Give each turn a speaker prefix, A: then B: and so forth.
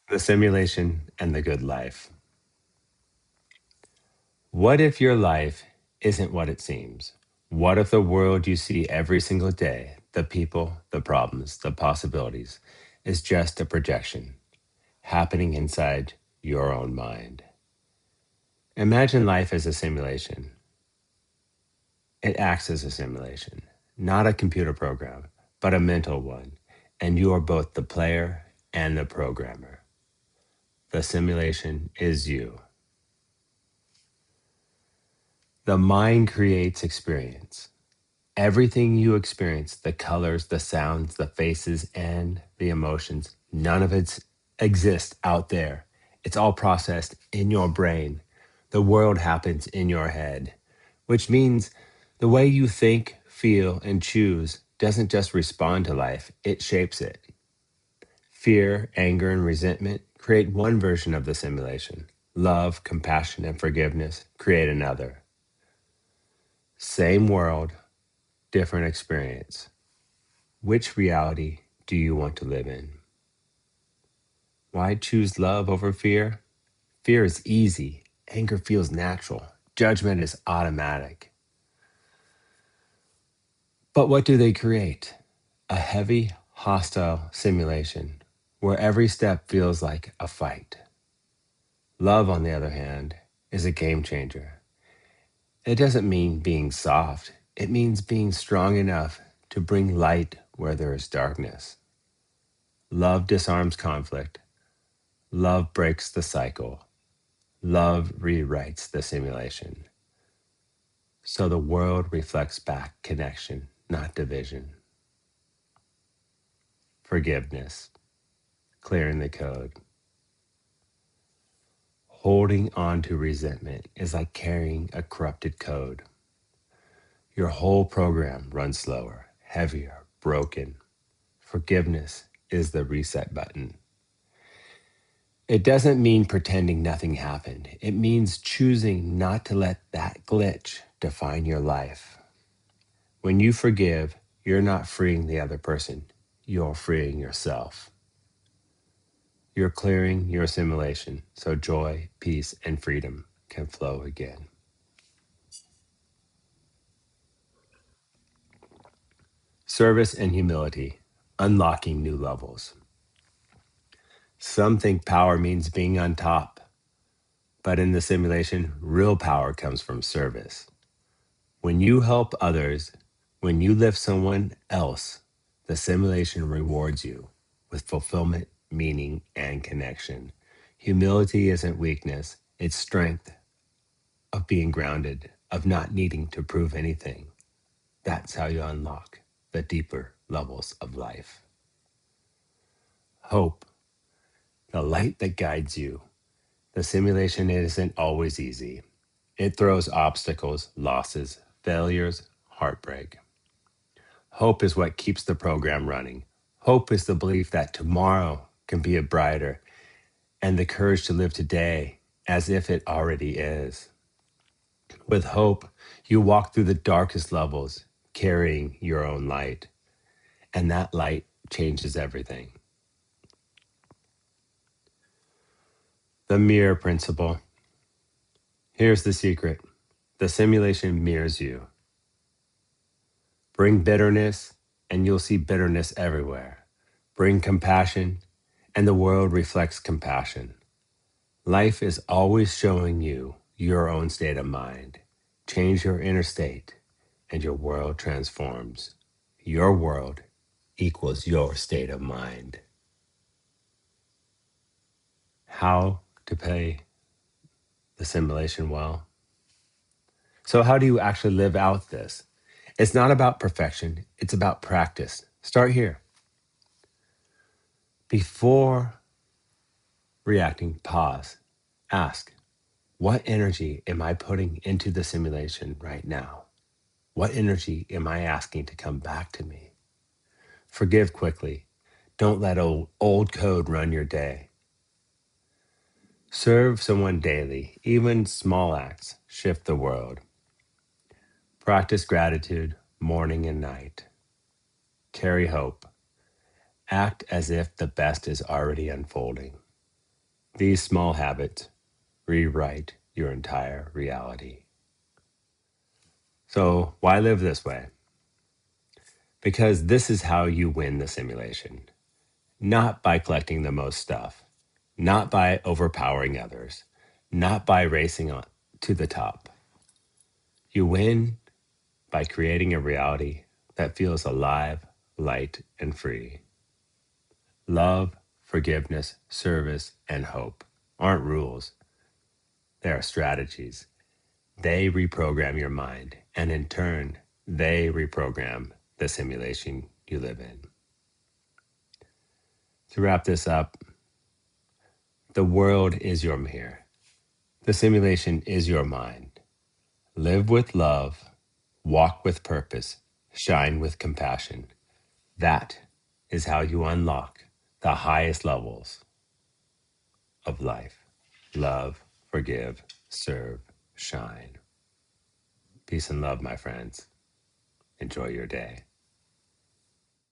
A: The simulation and the good life. What if your life isn't what it seems? What if the world you see every single day, the people, the problems, the possibilities, is just a projection happening inside your own mind? Imagine life as a simulation. It acts as a simulation, not a computer program, but a mental one, and you are both the player and the programmer. The simulation is you. The mind creates experience. Everything you experience, the colors, the sounds, the faces, and the emotions, none of it exists out there. It's all processed in your brain. The world happens in your head, which means the way you think, feel, and choose doesn't just respond to life, it shapes it. Fear, anger, and resentment create one version of the simulation. Love, compassion, and forgiveness create another. Same world, different experience. Which reality do you want to live in? Why choose love over fear? Fear is easy. Anger feels natural. Judgment is automatic. But what do they create? A heavy, hostile simulation where every step feels like a fight. Love, on the other hand, is a game changer. It doesn't mean being soft. It means being strong enough to bring light where there is darkness. Love disarms conflict. Love breaks the cycle. Love rewrites the simulation. So the world reflects back connection, not division. Forgiveness, clearing the code. Holding on to resentment is like carrying a corrupted code. Your whole program runs slower, heavier, broken. Forgiveness is the reset button. It doesn't mean pretending nothing happened. It means choosing not to let that glitch define your life. When you forgive, you're not freeing the other person, you're freeing yourself. You're clearing your assimilation so joy, peace, and freedom can flow again. Service and humility, unlocking new levels. Some think power means being on top, but in the simulation, real power comes from service. When you help others, when you lift someone else, the simulation rewards you with fulfillment, meaning, and connection. Humility isn't weakness, it's strength of being grounded, of not needing to prove anything. That's how you unlock the deeper levels of life. Hope, the light that guides you. The simulation isn't always easy. It throws obstacles, losses, failures, heartbreak. Hope is what keeps the program running. Hope is the belief that tomorrow can be a brighter and the courage to live today as if it already is. With hope, you walk through the darkest levels carrying your own light, and that light changes everything. The mirror principle. Here's the secret. The simulation mirrors you. Bring bitterness, and you'll see bitterness everywhere. Bring compassion, and the world reflects compassion. Life is always showing you your own state of mind. Change your inner state, and your world transforms. Your world equals your state of mind. How to play the simulation well? So, how do you actually live out this? It's not about perfection, it's about practice. Start here. Before reacting, pause. Ask, what energy am I putting into the simulation right now? What energy am I asking to come back to me? Forgive quickly. Don't let old code run your day. Serve someone daily. Even small acts shift the world. Practice gratitude morning and night. Carry hope. Act as if the best is already unfolding. These small habits rewrite your entire reality. So, why live this way? Because this is how you win the simulation. Not by collecting the most stuff, not by overpowering others, not by racing on to the top. You win by creating a reality that feels alive, light, and free. Love, forgiveness, service, and hope aren't rules, they are strategies. They reprogram your mind, and in turn, they reprogram the simulation you live in. To wrap this up, the world is your mirror. The simulation is your mind. Live with love, walk with purpose, shine with compassion. That is how you unlock the highest levels of life. Love, forgive, serve, shine. Peace and love, my friends. Enjoy your day.